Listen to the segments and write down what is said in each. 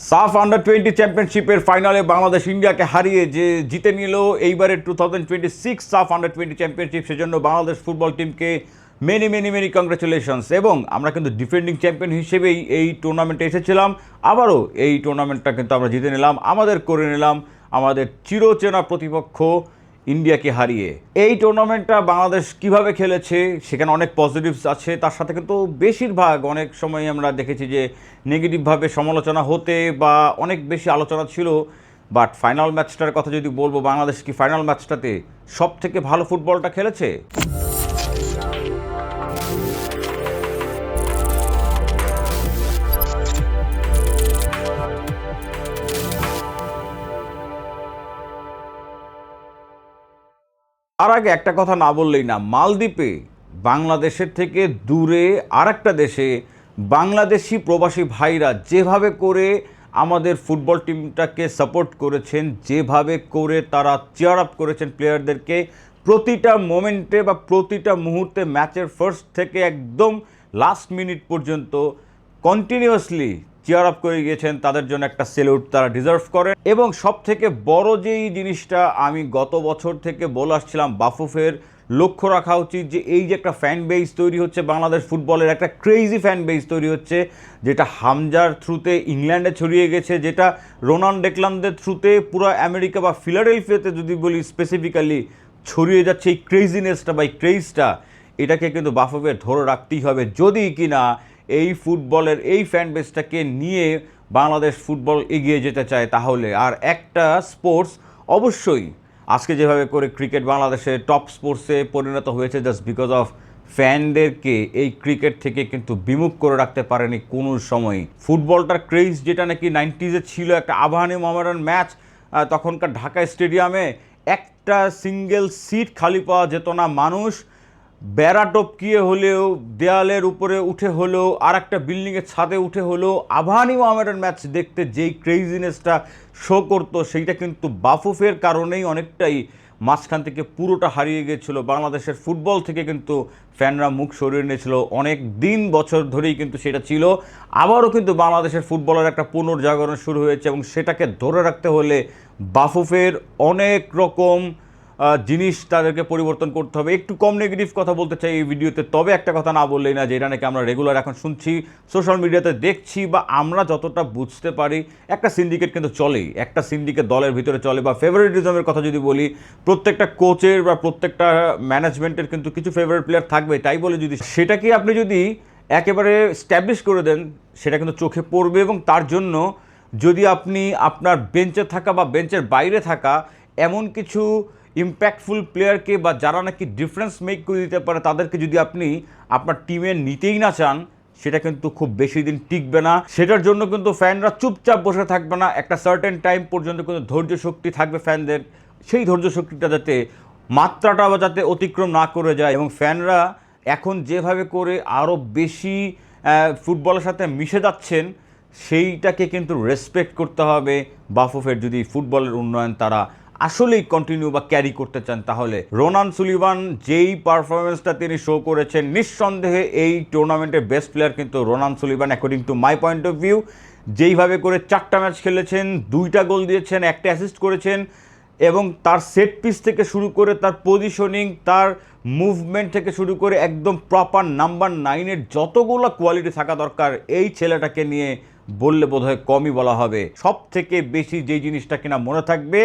সাফ আন্ডার 20 চ্যাম্পিয়নশিপের ফাইনালে বাংলাদেশ ইন্ডিয়াকে হারিয়ে যে জিতে নিল এইবারের 2026 সাফ আন্ডার 20 চ্যাম্পিয়নশিপ, সেজন্য বাংলাদেশ ফুটবল টিমকে মেনি মেনি মেনি কংগ্রেচুলেশনস। এবং আমরা কিন্তু ডিফেন্ডিং চ্যাম্পিয়ন হিসেবেই এই টুর্নামেন্টে এসেছিলাম, আবারও এই টুর্নামেন্টটা কিন্তু আমরা জিতে নিলাম, আমাদের করে নিলাম আমাদের চিরচেনা প্রতিপক্ষ ইন্ডিয়াকে হারিয়ে। এই টুর্নামেন্টটা বাংলাদেশ কিভাবে খেলেছে সেখানে অনেক পজিটিভস আছে, তার সাথে কিন্তু বেশিরভাগ অনেক সময় আমরা দেখেছি যে নেগেটিভভাবে সমালোচনা হতে বা অনেক বেশি আলোচনা ছিল। বাট ফাইনাল ম্যাচটার কথা যদি বলবো, বাংলাদেশ কি ফাইনাল ম্যাচটাতে সব থেকে ভালো ফুটবলটা খেলেছে? তার আগে একটা কথা না বললেই না, মালদ্বীপে বাংলাদেশের থেকে দূরে আরেকটা দেশে বাংলাদেশি প্রবাসী ভাইরা যেভাবে করে আমাদের ফুটবল টিমটাকে সাপোর্ট করেছেন, যেভাবে করে তারা চেয়ার আপ করেছেন প্লেয়ারদেরকে প্রতিটা মোমেন্টে বা প্রতিটা মুহূর্তে, ম্যাচের ফার্স্ট থেকে একদম লাস্ট মিনিট পর্যন্ত কন্টিনিউয়াসলি চেয়ার আপ করে গিয়েছেন, তাদের জন্য একটা সেলুট তারা ডিজার্ভ করে। এবং সব থেকে বড় যেই জিনিসটা আমি গত বছর থেকে বলে আসছিলাম, বাফুফের লক্ষ্য রাখা উচিত যে এই যে একটা ফ্যান বেস তৈরি হচ্ছে বাংলাদেশ ফুটবলের, একটা ক্রেজি ফ্যান বেস তৈরি হচ্ছে, যেটা হামজার থ্রুতে ইংল্যান্ডে ছড়িয়ে গেছে, যেটা রোনান ডেকলানদের থ্রুতে পুরো আমেরিকা বা ফিলাডেলফিয়াতে যদি বলি স্পেসিফিক্যালি ছড়িয়ে যাচ্ছে এই ক্রেজিনেসটা বা এই ক্রেজটা। এটাকে কিন্তু বাফুফের ধরে রাখতেই হবে যদি কিনা এই ফুটবলের এই ফ্যান বেসটাকে নিয়ে বাংলাদেশ ফুটবল এগিয়ে যেতে চায় তাহলে। আর একটা স্পোর্টস অবশ্যই আজকে যেভাবে করে ক্রিকেট বাংলাদেশের টপ স্পোর্টসে পরিণত হয়েছে জাস্ট বিকজ অফ ফ্যানদেরকে এই ক্রিকেট থেকে কিন্তু বিমুখ করে রাখতে পারেনি কোনো সময়। ফুটবলটার ক্রেজ যেটা নাকি 90s ছিল, একটা আবাহনী মোহামেডান ম্যাচ, তখনকার ঢাকা স্টেডিয়ামে একটা সিঙ্গেল সিট খালি পাওয়া যেত না, মানুষ বেড়া টপকিয়ে হলেও, দেয়ালের উপরে উঠে হলেও, আর একটা বিল্ডিংয়ের ছাদে উঠে হলেও আবাহনী মোহামেডান ম্যাচ দেখতে যেই ক্রেজিনেসটা শো করতো, সেইটা কিন্তু বাফুফের কারণেই অনেকটাই মাঝখান থেকে পুরোটা হারিয়ে গিয়েছিল। বাংলাদেশের ফুটবল থেকে কিন্তু ফ্যানরা মুখ সরিয়ে নিয়েছিল অনেক দিন, বছর ধরেই কিন্তু সেটা ছিল। আবারও কিন্তু বাংলাদেশের ফুটবলের একটা পুনর্জাগরণ শুরু হয়েছে এবং সেটাকে ধরে রাখতে হলে বাফুফের অনেক রকম জিনিস তাদেরকে পরিবর্তন করতে হবে। একটু কম নেগেটিভ কথা বলতে চাই এই ভিডিওতে, তবে একটা কথা না বললেই না, যে এটা নাকি আমরা রেগুলার এখন শুনছি, সোশ্যাল মিডিয়াতে দেখছি, বা আমরা যতটা বুঝতে পারি একটা সিন্ডিকেট কিন্তু চলেই, একটা সিন্ডিকেট দলের ভিতরে চলে। বা ফেভারিটিজমের কথা যদি বলি, প্রত্যেকটা কোচের বা প্রত্যেকটা ম্যানেজমেন্টের কিন্তু কিছু ফেভারিট প্লেয়ার থাকবে, তাই বলে যদি সেটাকে আপনি যদি একেবারে স্ট্যাবলিশ করে দেন, সেটা কিন্তু চোখে পড়বে। এবং তার জন্য যদি আপনি আপনার বেঞ্চে থাকা বা বেঞ্চের বাইরে থাকা এমন কিছু ইম্প্যাক্টফুল প্লেয়ারকে বা যারা নাকি ডিফারেন্স মেক করে দিতে পারে তাদেরকে যদি আপনি আপনার টিমে নিতেই না চান, সেটা কিন্তু খুব বেশি দিন টিকবে না। সেটার জন্য কিন্তু ফ্যানরা চুপচাপ বসে থাকবে না, একটা সার্টেন টাইম পর্যন্ত কিন্তু ধৈর্য শক্তি থাকবে ফ্যানদের, সেই ধৈর্য শক্তিটা যাতে মাত্রাটা যাতে অতিক্রম না করে যায়। এবং ফ্যানরা এখন যেভাবে করে আরও বেশি ফুটবলের সাথে মিশে যাচ্ছেন, সেইটাকে কিন্তু রেসপেক্ট করতে হবে বাফুফের, যদি ফুটবলের উন্নয়ন তারা আসলেই কন্টিনিউ বা ক্যারি করতে চান। তাহলে রোনান সুলিভান যেই পারফরমেন্সটা তিনি শো করেছেন, নিঃসন্দেহে এই টুর্নামেন্টের বেস্ট প্লেয়ার কিন্তু Ronan Sullivan according to my point of view. যেইভাবে করে 4টা ম্যাচ খেলেছেন, 2টা গোল দিয়েছেন, 1টা অ্যাসিস্ট করেছেন, এবং তার সেট পিস থেকে শুরু করে তার পজিশনিং, তার মুভমেন্ট থেকে শুরু করে একদম প্রপার নাম্বার 9-এর যতগুলো কোয়ালিটি থাকা দরকার এই ছেলেটাকে নিয়ে বললে বোধহয় কমই বলা হবে। সব থেকে বেশি যেই জিনিসটা কিনা মনে থাকবে,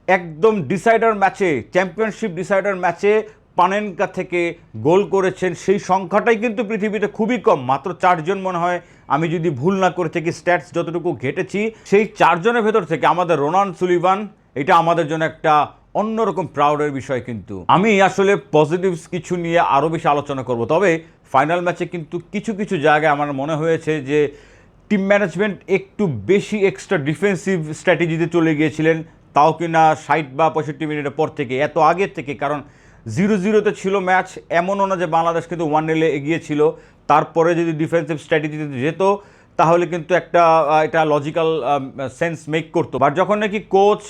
একদম ডিসাইডার ম্যাচে, চ্যাম্পিয়নশিপ ডিসাইডার ম্যাচে পানেনকা থেকে গোল করেছেন, সেই সংখ্যাটাই কিন্তু পৃথিবীতে খুবই কম, মাত্র 4জন মনে হয়, আমি যদি ভুল না করে থাকি, স্ট্যাটস যতটুকু ঘেটেছি, সেই 4জনের ভেতর থেকে আমাদের রোনান সুলিভান, এটা আমাদের জন্য একটা অন্যরকম প্রাউডের বিষয়। কিন্তু আমি আসলে পজিটিভস কিছু নিয়ে আরও বেশি আলোচনা করব, তবে ফাইনাল ম্যাচে কিন্তু কিছু কিছু জায়গায় আমার মনে হয়েছে যে টিম ম্যানেজমেন্ট একটু বেশি এক্সট্রা ডিফেন্সিভ স্ট্র্যাটেজিতে চলে গিয়েছিলেন, তাও কিনা 60 বা 65 মিনিটের পর থেকে, এত আগের থেকে। কারণ 0-0-তে ছিল ম্যাচ, এমনও না যে বাংলাদেশ কিন্তু 1-0 এগিয়েছিল, তারপরে যদি ডিফেন্সিভ স্ট্র্যাটেজিতে যেত তাহলে কিন্তু একটা এটা লজিক্যাল সেন্স মেক করতো। বাট যখন নাকি কোচ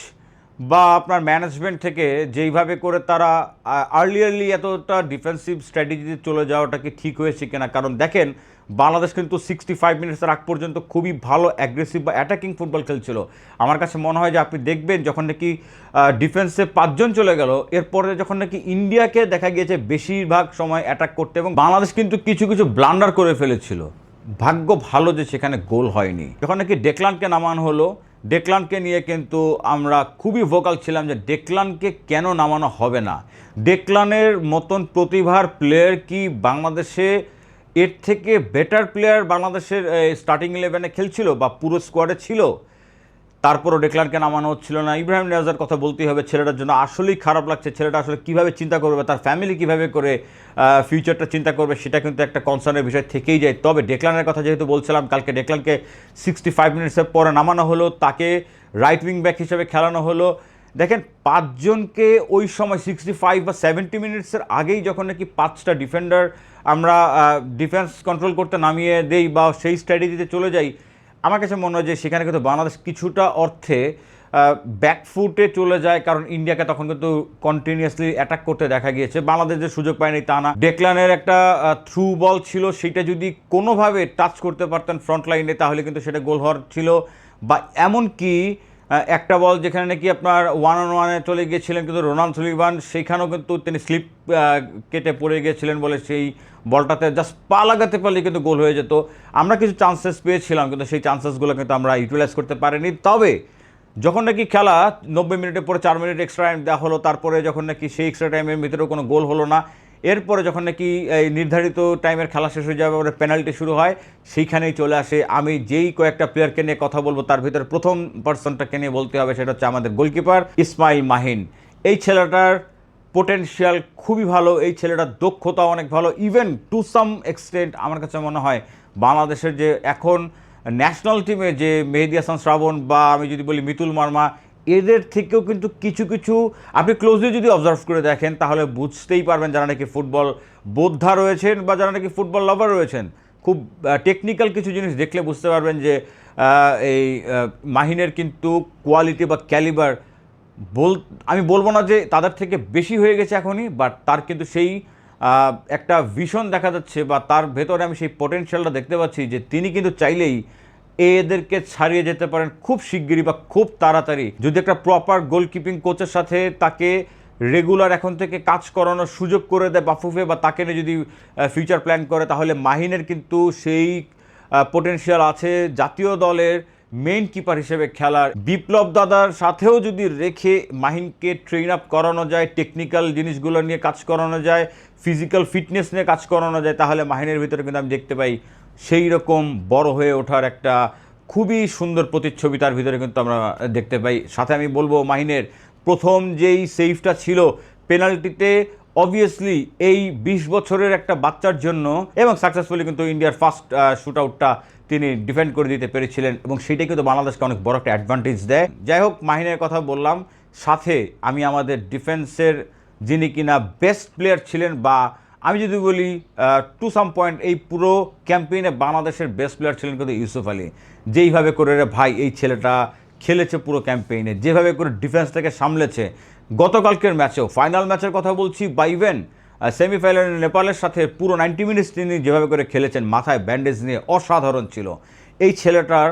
বা আপনার ম্যানেজমেন্ট থেকে যেইভাবে করে তারা আর্লিয়ারলি এতটা ডিফেন্সিভ স্ট্র্যাটেজিতে চলে যাওয়াটা কি ঠিক হয়েছে কিনা? কারণ দেখেন বাংলাদেশ কিন্তু 65 মিনিটসের আগ পর্যন্ত খুবই ভালো অ্যাগ্রেসিভ বা অ্যাটাকিং ফুটবল খেলছিল। আমার কাছে মনে হয় যে আপনি দেখবেন যখন নাকি ডিফেন্সে 5 জন চলে গেল, এরপরে যখন নাকি ইন্ডিয়াকে দেখা গিয়েছে বেশিরভাগ সময় অ্যাটাক করতে, এবং বাংলাদেশ কিন্তু কিছু কিছু ব্লান্ডার করে ফেলেছিল। ভাগ্য ভালো যে সেখানে গোল হয়নি। যখন নাকি ডেকলানকে নামানো হলো, ডেকলানকে নিয়ে কিন্তু আমরা খুবই ভোকাল ছিলাম যে ডেকলানকে কেন নামানো হবে না। ডেকলানের মতন প্রতিভার প্লেয়ার কি বাংলাদেশে এর থেকে বেটার প্লেয়ার বাংলাদেশের স্টার্টিং 11-এ খেলছিল বা পুরো স্কোয়াডে ছিল? তারপরও ডেকলানকে নামানো হচ্ছিল না। ইব্রাহিম নিয়াজের কথা বলতেই হবে, ছেলেটার জন্য আসলেই খারাপ লাগছে। ছেলেটা আসলে কীভাবে চিন্তা করবে, তার ফ্যামিলি কীভাবে করে ফিউচারটা চিন্তা করবে, সেটা কিন্তু একটা কনসার্নের বিষয় থেকেই যায়। তবে ডেকলানের কথা যেহেতু বলছিলাম, কালকে ডেকলানকে 65 মিনিটসের পরে নামানো হলো, তাকে রাইট উইং ব্যাক হিসেবে খেলানো হলো। দেখেন, 5 জনকে ওই সময় 65 বা 70 মিনিটসের আগেই যখন নাকি 5টা ডিফেন্ডার আমরা ডিফেন্স কন্ট্রোল করতে নামিয়ে দেই বা সেই স্ট্র্যাটেজিতে চলে যাই, আমার কাছে মনে হয় যে সেখানে কিন্তু বাংলাদেশ কিছুটা অর্থে ব্যাকফুটে চলে যায়, কারণ ইন্ডিয়াকে তখন কিন্তু কন্টিনিউয়াসলি অ্যাটাক করতে দেখা গিয়েছে। বাংলাদেশ যে সুযোগ পায়নি তা না, ডেকলানের একটা থ্রু বল ছিল, সেটা যদি কোনোভাবে টাচ করতে পারতেন ফ্রন্ট লাইনে তাহলে কিন্তু সেটা গোল হওয়ার ছিল। বা এমনকি একটা বল যেখানে নাকি আপনার 1-on-1-এ চলে গিয়েছিলেন কিন্তু রোনাল্ড সুলিভান, সেইখানেও কিন্তু তিনি স্লিপ কেটে পড়ে গিয়েছিলেন বলে সেই বলটাতে জাস্ট পা লাগাতে পারলে কিন্তু গোল হয়ে যেত। আমরা কিছু চান্সেস পেয়েছিলাম কিন্তু সেই চান্সেসগুলো কিন্তু আমরা ইউটিলাইজ করতে পারিনি। তবে যখন নাকি খেলা 90 মিনিটের পরে 4 মিনিট এক্সট্রা টাইম দেওয়া হলো, তারপরে যখন নাকি সেই এক্সট্রা টাইমের ভিতরেও কোনো গোল হলো না, এরপরে যখন নাকি এই নির্ধারিত টাইমের খেলা শেষ হয়ে যাবে, ওরা পেনাল্টি শুরু হয়, সেইখানেই চলে আসে। আমি যেই কয়েকটা প্লেয়ারকে নিয়ে কথা বলবো তার ভিতরে প্রথম পার্সনটাকে নিয়ে বলতে হবে, সেটা হচ্ছে আমাদের গোলকিপার ইসমাইল মাহিন। এই ছেলেটার পোটেনশিয়াল খুবই ভালো, এই ছেলেটার দক্ষতা অনেক ভালো। ইভেন টু সাম এক্সটেন্ট আমার কাছে মনে হয় বাংলাদেশের যে এখন ন্যাশনাল টিমে যে মেহেদী হাসান শ্রাবণ বা আমি যদি বলি মিতুল মার্মা, এদের থেকেও কিন্তু কিছু কিছু আপনি ক্লোজলি যদি অবজার্ভ করে দেখেন তাহলে বুঝতেই পারবেন যারা নাকি ফুটবল বোদ্ধা রয়েছেন বা যারা নাকি ফুটবল লাভার রয়েছেন, খুব টেকনিক্যাল কিছু জিনিস দেখলে বুঝতে পারবেন যে এই মাহিনের কিন্তু কোয়ালিটি বা ক্যালিবার আমি বলবো না যে তাদের থেকে বেশি হয়ে গেছে এখনই, বাট তার কিন্তু সেই একটা ভিশন দেখা যাচ্ছে বা তার ভেতরে আমি সেই পটেনশিয়ালটা দেখতে পাচ্ছি যে তিনি কিন্তু চাইলেই এদেরকে ছাড়িয়ে যেতে পারেন খুব শিগগিরই বা খুব তাড়াতাড়ি, যদি একটা প্রপার গোলকিপিং কোচের সাথে তাকে রেগুলার এখন থেকে কাজ করানোর সুযোগ করে দেয় বাফুফে, বা তাকে নিয়ে যদি ফিউচার প্ল্যান করে, তাহলে মাহিনের কিন্তু সেই পোটেনশিয়াল আছে জাতীয় দলের মেইন কিপার হিসেবে খেলার। বিপ্লব দাদার সাথেও যদি রেখে মাহিনকে ট্রেন আপ করানো যায়, টেকনিক্যাল জিনিসগুলো নিয়ে কাজ করানো যায়, ফিজিক্যাল ফিটনেস নিয়ে কাজ করানো যায়, তাহলে মাহিনের ভিতরে কিন্তু আমি দেখতে পাই সেই রকম বড় হয়ে ওঠার একটা খুবই সুন্দর প্রতিচ্ছবি তার ভিতরে কিন্তু আমরা দেখতে পাই। সাথে আমি বলবো মাহিনের প্রথম যেই সেভটা ছিল পেনাল্টিতে, অবভিয়াসলি এই 20 বছরের একটা বাচ্চার জন্য, এবং সাকসেসফুলি কিন্তু ইন্ডিয়ার ফার্স্ট শুট আউটটা তিনি ডিফেন্ড করে দিতে পেরেছিলেন, এবং সেইটাই কিন্তু বাংলাদেশকে অনেক বড় একটা অ্যাডভান্টেজ দেয়। যাই হোক, মাহিনের কথা বললাম, সাথে আমি আমাদের ডিফেন্সের যিনি কিনা বেস্ট প্লেয়ার ছিলেন, বা আমি যদি বলি টু সাম পয়েন্ট এই পুরো ক্যাম্পেইনে বাংলাদেশের বেস্ট প্লেয়ার ছিলেন কিন্তু ইউসুফ আলী। যেইভাবে করে রে ভাই এই ছেলেটা খেলেছে পুরো ক্যাম্পেইনে, যেভাবে করে ডিফেন্সটাকে সামলেছে, গতকালকের ম্যাচেও, ফাইনাল ম্যাচের কথা বলছি, বা ইভেন সেমিফাইনালে নেপালের সাথে পুরো 90 মিনিটস তিনি যেভাবে করে খেলেছেন মাথায় ব্যান্ডেজ নিয়ে, অসাধারণ ছিল। এই ছেলেটার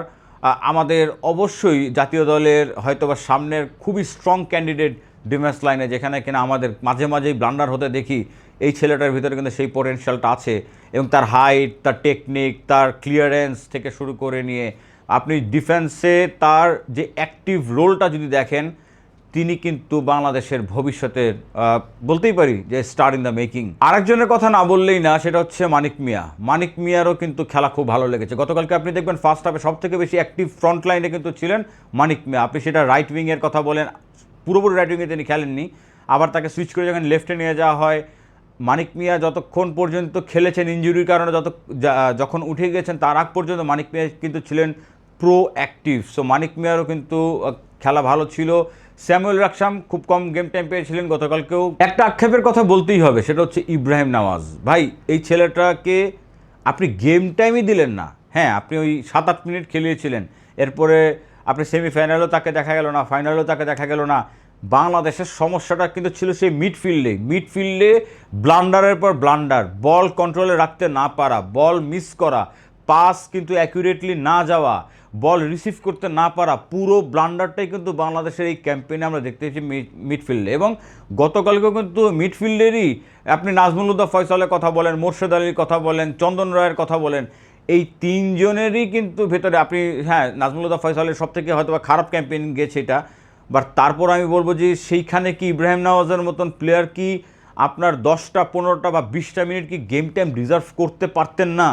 আমাদের অবশ্যই জাতীয় দলের হয়তোবা সামনের খুবই স্ট্রং ক্যান্ডিডেট ডিফেন্স লাইনে, যেখানে কিনা আমাদের মাঝে মাঝেই ব্লান্ডার হতে দেখি, এই ছেলেটার ভিতরে কিন্তু সেই পোটেনশিয়ালটা আছে। এবং তার হাইট, তার টেকনিক, তার ক্লিয়ারেন্স থেকে শুরু করে নিয়ে আপনি ডিফেন্সে তার যে অ্যাক্টিভ রোলটা যদি দেখেন, তিনি কিন্তু বাংলাদেশের ভবিষ্যতের বলতেই পারি যে স্টার ইন দ্য মেকিং। আরেকজনের কথা না বললেই না, সেটা হচ্ছে মানিক মিয়া। মানিক মিয়ারও কিন্তু খেলা খুব ভালো লেগেছে গতকালকে। আপনি দেখবেন ফার্স্ট হাফে সব থেকে বেশি অ্যাক্টিভ ফ্রন্ট লাইনে কিন্তু ছিলেন মানিক মিয়া। আপনি সেটা রাইট উইংয়ের কথা বলেন, পুরোপুরি রাইট উইংয়ে তিনি খেলেননি, আবার তাকে সুইচ করে যখন লেফটে নিয়ে যাওয়া হয়, মানিক মিয়া যতক্ষণ পর্যন্ত খেলেছেন ইনজুরির কারণে, যখন উঠে গেছেন তার আগ পর্যন্ত মানিক মিয়া কিন্তু ছিলেন প্রো অ্যাক্টিভ। সো মানিক মিয়ারও কিন্তু খেলা ভালো ছিল। স্যামুয়েল রাকসাম খুব কম গেম টাইম পেয়েছিলেন গতকালকেও। একটা আক্ষেপের কথা বলতেই হবে, সেটা হচ্ছে ইব্রাহিম নওয়াজ। ভাই, এই ছেলেটাকে আপনি গেম টাইমই দিলেন না। হ্যাঁ, আপনি ওই 7-8 মিনিট খেলিয়েছিলেন, এরপরে আপনি সেমিফাইনালেও তাকে দেখা গেল না, ফাইনালেও তাকে দেখা গেল না। বাংলাদেশের সমস্যাটা কিন্তু ছিল সেই মিডফিল্ডে ব্লান্ডারের পর ব্লান্ডার, বল কন্ট্রোলে রাখতে না পারা, বল মিস করা, পাস কিন্তু অ্যাকুরেটলি না যাওয়া, বল রিসিভ করতে না পারা, পুরো ব্লান্ডারটাই কিন্তু বাংলাদেশের এই ক্যাম্পেইনে আমরা দেখতে পেয়েছি মিডফিল্ডে। এবং গতকালকেও কিন্তু মিডফিল্ডেরই আপনি নাজমুল হুদা ফয়সালের কথা বলেন, মোর্শেদ আলীর কথা বলেন, চন্দন রায়ের কথা বলেন, এই তিনজনেরই কিন্তু ভেতরে আপনি, হ্যাঁ, নাজমুল হুদা ফয়সালের সব থেকে হয়তো খারাপ ক্যাম্পেইন গেছে এটা, বাট তারপর আমি বলবো যে সেইখানে কি ইব্রাহিম নওয়াজের মতন প্লেয়ার কি আপনার 10টা 15টা বা 20টা মিনিট কি গেম টাইম রিজার্ভ করতে পারতেন না?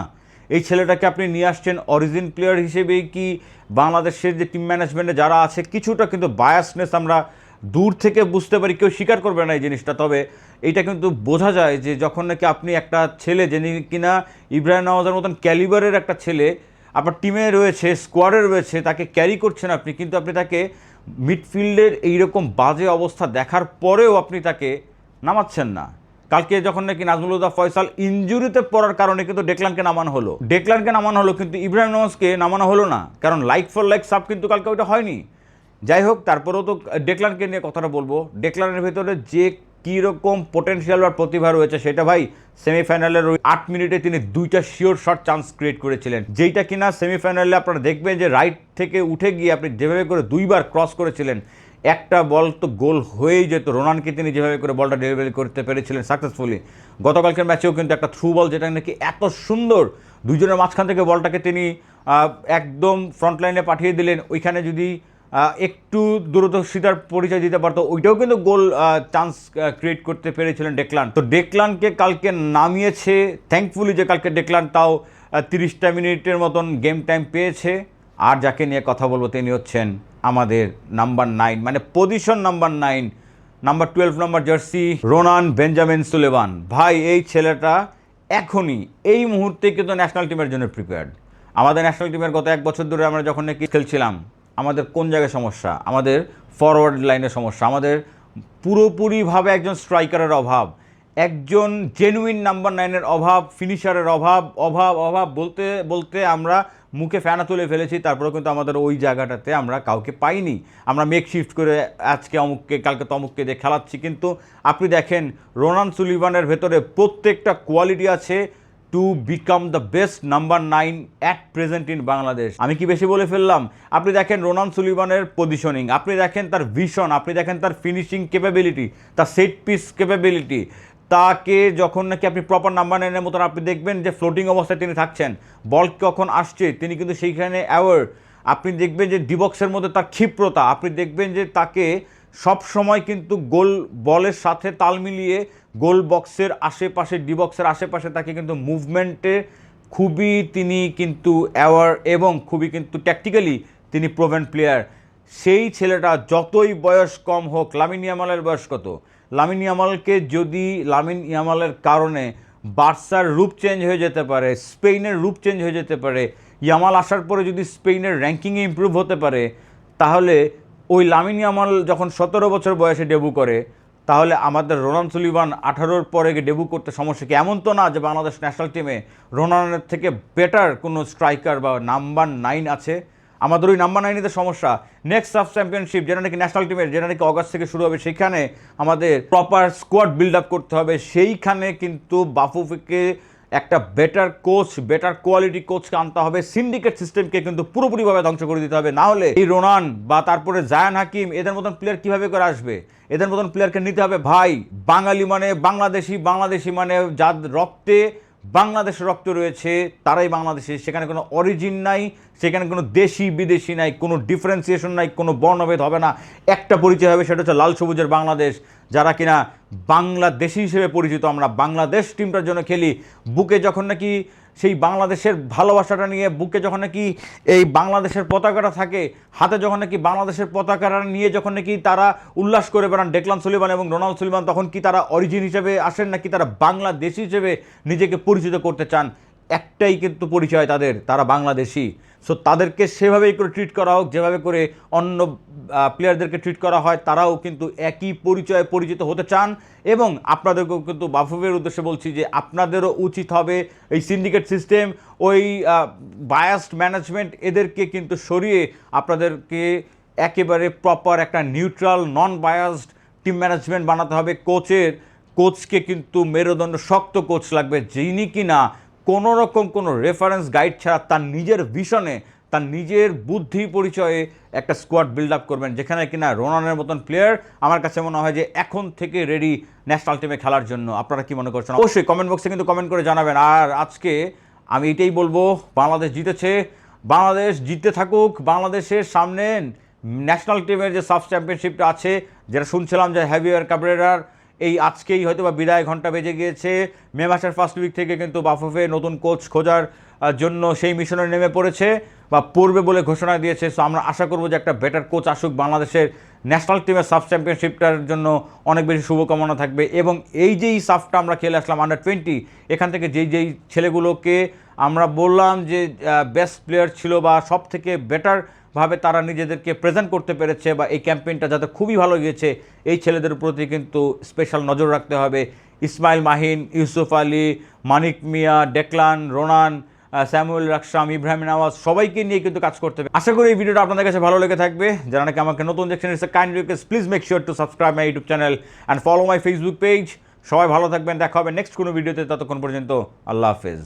এই ছেলেটাকে আপনি নিয়ে আসছেন অরিজিন প্লেয়ার হিসেবেই কি বাংলাদেশের যে টিম ম্যানেজমেন্টে যারা আছে কিছুটা কিন্তু বায়াসনেস আমরা দূর থেকে বুঝতে পারি, কেউ স্বীকার করবে না এই জিনিসটা, তবে এইটা কিন্তু বোঝা যায় যে যখন নাকি আপনি একটা ছেলে যিনি কিনা ইব্রাহিম নওয়াজের মতন ক্যালিবারের একটা ছেলে আপনার টিমে রয়েছে, স্কোয়াডে রয়েছে, তাকে ক্যারি করছেন আপনি, কিন্তু আপনি তাকে মিডফিল্ডের এইরকম বাজে অবস্থা দেখার পরেও আপনি তাকে নামাচ্ছেন না। কালকে যখন নাকি নাজমুল হুদা ফয়সাল ইনজুরিতে পড়ার কারণে কিন্তু ডেকলানকে নামানো হলো, কিন্তু ইব্রাহিম নওয়াজকে নামানো হলো না, কারণ লাইক ফর লাইক সাব কিন্তু কালকে ওইটা হয়নি। যাই হোক, তারপরেও তো ডেকলানকে নিয়ে কথাটা বলবো। ডেকলানের ভেতরে যে কীরকম পোটেনশিয়াল বা প্রতিভা রয়েছে সেটা ভাই সেমিফাইনালের ওই 8 মিনিটে তিনি 2টা শিওর শট চান্স ক্রিয়েট করেছিলেন, যেইটা কিনা সেমিফাইনালে আপনারা দেখবেন যে রাইট থেকে উঠে গিয়ে আপনি যেভাবে করে 2বার ক্রস করেছিলেন, একটা বল তো গোল হয়েই যেত। রোনানকে তিনি যেভাবে করে বলটা ডেলিভারি করতে পেরেছিলেন সাকসেসফুলি। গতকালকের ম্যাচেও কিন্তু একটা থ্রু বল যেটা নাকি এত সুন্দর দুইজনের মাঝখান থেকে বলটাকে তিনি একদম ফ্রন্ট লাইনে পাঠিয়ে দিলেন, ওইখানে যদি একটু দূরদর্শিতার পরিচয় দিতে পারতো ওইটাও কিন্তু গোল চান্স ক্রিয়েট করতে পেরেছিলেন ডেকলান। তো ডেকলানকে কালকে নামিয়েছে, থ্যাঙ্কফুলি যে কালকে ডেকলান তাও 30টা মিনিটের মতন গেম টাইম পেয়েছে। আর যাকে নিয়ে কথা বলবো তিনি হচ্ছেন আমাদের নাম্বার 9, মানে পজিশন নাম্বার 9, নাম্বার 12 নম্বর জার্সি রোনান বেঞ্জামিন সুলেমান। ভাই এই ছেলেটা এখনই এই মুহূর্তে কিন্তু ন্যাশনাল টিমের জন্য প্রিপেয়ার্ড। আমাদের ন্যাশনাল টিমের গত 1 বছর ধরে আমরা যখন নাকি খেলছিলাম, আমাদের কোন জায়গায় সমস্যা? আমাদের ফরওয়ার্ড লাইনের সমস্যা, আমাদের পুরোপুরিভাবে একজন স্ট্রাইকারের অভাব, একজন জেনুইন নাম্বার 9-এর অভাব, ফিনিশারের অভাব অভাব অভাব বলতে বলতে আমরা মুখে ফেনা তুলে ফেলেছি। তারপরেও কিন্তু আমাদের ওই জায়গাটাতে আমরা কাউকে পাইনি। আমরা মেক শিফট করে আজকে অমুককে কালকে তমুককে দিয়ে খেলাচ্ছি, কিন্তু আপনি দেখেন রোনান সুলিভানের ভেতরে প্রত্যেকটা কোয়ালিটি আছে to become the best number 9 at present in Bangladesh. আমি কি বেশি বলে ফেললাম? আপনি দেখেন রোনান সুলিভানের পজিশনিং, আপনি দেখেন তার ভিশন, আপনি দেখেন তার ফিনিশিং ক্যাপাবিলিটি, তার সেট পিস ক্যাপাবিলিটি, তাকে যখন নাকি আপনি প্রপার নাম্বার 9-এর মতন আপনি দেখবেন যে ফ্লোটিং অবস্থায় তিনি থাকছেন, বল কখন আসছে তিনি কিন্তু সেইখানে অ্যাওয়ার। আপনি দেখবেন যে ডিবক্সের মধ্যে তার ক্ষিপ্রতা, আপনি দেখবেন যে তাকে সব সময় কিন্তু গোল বলের সাথে তাল মিলিয়ে গোল বক্সের আশেপাশে, ডিবক্সের আশেপাশে তাকে কিন্তু মুভমেন্টে খুবই তিনি কিন্তু অ্যাওয়ার এবং খুবই কিন্তু ট্যাকটিক্যালি তিনি প্রোভেন প্লেয়ার। সেই ছেলেটা যতই বয়স কম হোক, লামিন ইয়ামালের বয়স কত? লামিন ইয়ামালের কারণে বার্সার রূপ চেঞ্জ হয়ে যেতে পারে, স্পেনের রূপ চেঞ্জ হয়ে যেতে পারে। ইয়ামাল আসার পরে যদি স্পেনের র্যাঙ্কিংয়ে ইমপ্রুভ হতে পারে, তাহলে ওই লামিন ইয়ামাল যখন 17 বছর বয়সে ডেবু করে, তাহলে আমাদের রোনান সুলিভান 18-র পরে গিয়ে ডেবু করতে সমস্যা কি? এমন তো না যে বাংলাদেশ ন্যাশনাল টিমে রোনানের থেকে বেটার কোনো স্ট্রাইকার বা নাম্বার 9 আছে। আমাদের ওই নাম্বার 9-এতে সমস্যা। নেক্সট সাব চ্যাম্পিয়নশিপ যেটা নাকি ন্যাশনাল টিমের, যেটা নাকি অগাস্ট থেকে শুরু হবে, সেখানে আমাদের প্রপার স্কোয়াড বিল্ড আপ করতে হবে। সেইখানে কিন্তু বাফুফেকে একটা বেটার কোচ, বেটার কোয়ালিটি কোচকে আনতে হবে। সিন্ডিকেট সিস্টেমকে কিন্তু পুরোপুরিভাবে ধ্বংস করে দিতে হবে, না হলে এই রোনান বা তারপরে জায়ান হাকিম এদের মতন প্লেয়ার কীভাবে করে আসবে? এদের মতন প্লেয়ারকে নিতে হবে। ভাই বাঙালি মানে বাংলাদেশি মানে যার রক্তে বাংলাদেশের রক্ত রয়েছে তারাই বাংলাদেশি। সেখানে কোনো অরিজিন নাই, সেখানে কোনো দেশি বিদেশি নাই, কোনো ডিফারেন্সিয়েশন নাই, কোনো বর্ণভেদ হবে না। একটা পরিচয় হবে, সেটা হচ্ছে লাল সবুজের বাংলাদেশ। যারা কিনা বাংলাদেশি হিসেবে পরিচিত, আমরা বাংলাদেশ টিমটার জন্য খেলি। বুকে যখন নাকি সেই বাংলাদেশের ভালোবাসাটা নিয়ে, বুকে যখন নাকি এই বাংলাদেশের পতাকাটা থাকে, হাতে যখন নাকি বাংলাদেশের পতাকাটা নিয়ে যখন নাকি তারা উল্লাস করে বেড়ান ডেকলান সুলিভান এবং রোনাল্ড সুলিভান, তখন কি তারা অরিজিন হিসেবে আসেন নাকি তারা বাংলাদেশি হিসেবে নিজেকে পরিচিত করতে চান? একটাই কিন্তু পরিচয় তাদের, তারা বাংলাদেশি। সো তাদেরকে সেভাবেই করে ট্রিট করা হোক যেভাবে করে অন্য প্লেয়ারদেরকে ট্রিট করা হয়। তারাও কিন্তু একই পরিচয়ে পরিচিত হতে চান। এবং আপনাদেরকেও কিন্তু বাফুফের উদ্দেশ্যে বলছি যে আপনাদেরও উচিত হবে এই সিন্ডিকেট সিস্টেম, ওই বায়াসড ম্যানেজমেন্ট, এদেরকে কিন্তু সরিয়ে আপনাদেরকে একেবারে প্রপার একটা নিউট্রাল নন বায়াসড টিম ম্যানেজমেন্ট বানাতে হবে। কোচকে কিন্তু মেরুদণ্ড শক্ত কোচ লাগবে, যিনি কিনা কোনো রকম কোনো রেফারেন্স গাইড ছাড়া তার নিজের ভিশনে, তার নিজের বুদ্ধি পরিচয়ে একটা স্কোয়াড বিল্ড আপ করবেন, যেখানে কিনা রোনানের মতন প্লেয়ার আমার কাছে মনে হয় যে এখন থেকে রেডি ন্যাশনাল টিমে খেলার জন্য। আপনারা কি মনে করছেন অবশ্যই কমেন্ট বক্সে কিন্তু কমেন্ট করে জানাবেন। আর আজকে আমি এটাই বলবো, বাংলাদেশ জিতেছে, বাংলাদেশ জিততে থাকুক। বাংলাদেশের সামনে ন্যাশনাল টিমের যে সাব চ্যাম্পিয়নশিপটা আছে, যেটা শুনছিলাম যে হ্যাভিয়ার কাবরেরার আজকেই হয়তো বা বিদায় ঘন্টা বেজে গিয়েছে। মে মাসের ফার্স্ট উইক থেকে কিন্তু বাফুফে নতুন কোচ খোঁজার জন্য সেই মিশনে নেমে পড়েছে বা পড়বে বলে ঘোষণা দিয়েছে। সো আমরা আশা করবো যে একটা বেটার কোচ আসুক, বাংলাদেশের ন্যাশনাল টিমের সাব চ্যাম্পিয়নশিপটার জন্য অনেক বেশি শুভকামনা থাকবে। এবং এই যেই সাফটা আমরা খেলে আসলাম আন্ডার-20, এখান থেকে যেই ছেলেগুলোকে আমরা বললাম যে বেস্ট প্লেয়ার ছিল বা সব থেকে বেটারভাবে তারা নিজেদেরকে প্রেজেন্ট করতে পেরেছে বা এই ক্যাম্পেইনটা যাতে খুবই ভালো গিয়েছে, এই ছেলেদের প্রতি কিন্তু স্পেশাল নজর রাখতে হবে। Ismail Mahin, Yusuf Ali, Manik Mia, Declan, Ronan, Samuel রাকসাম, ইব্রাহিম নওয়াজ, সবাইকে নিয়ে কিন্তু কাজ করতে হবে। আশা করি এই ভিডিওটা আপনাদের কাছে ভালো লেগে থাকবে। যারা নাকি আমাকে নতুন দেখছেন, it's kind request, please make sure to subscribe my YouTube channel and follow my Facebook page. সবাই ভালো থাকবেন, দেখা হবে নেক্সট কোনো ভিডিওতে। ততক্ষণ পর্যন্ত আল্লাহ হাফেজ।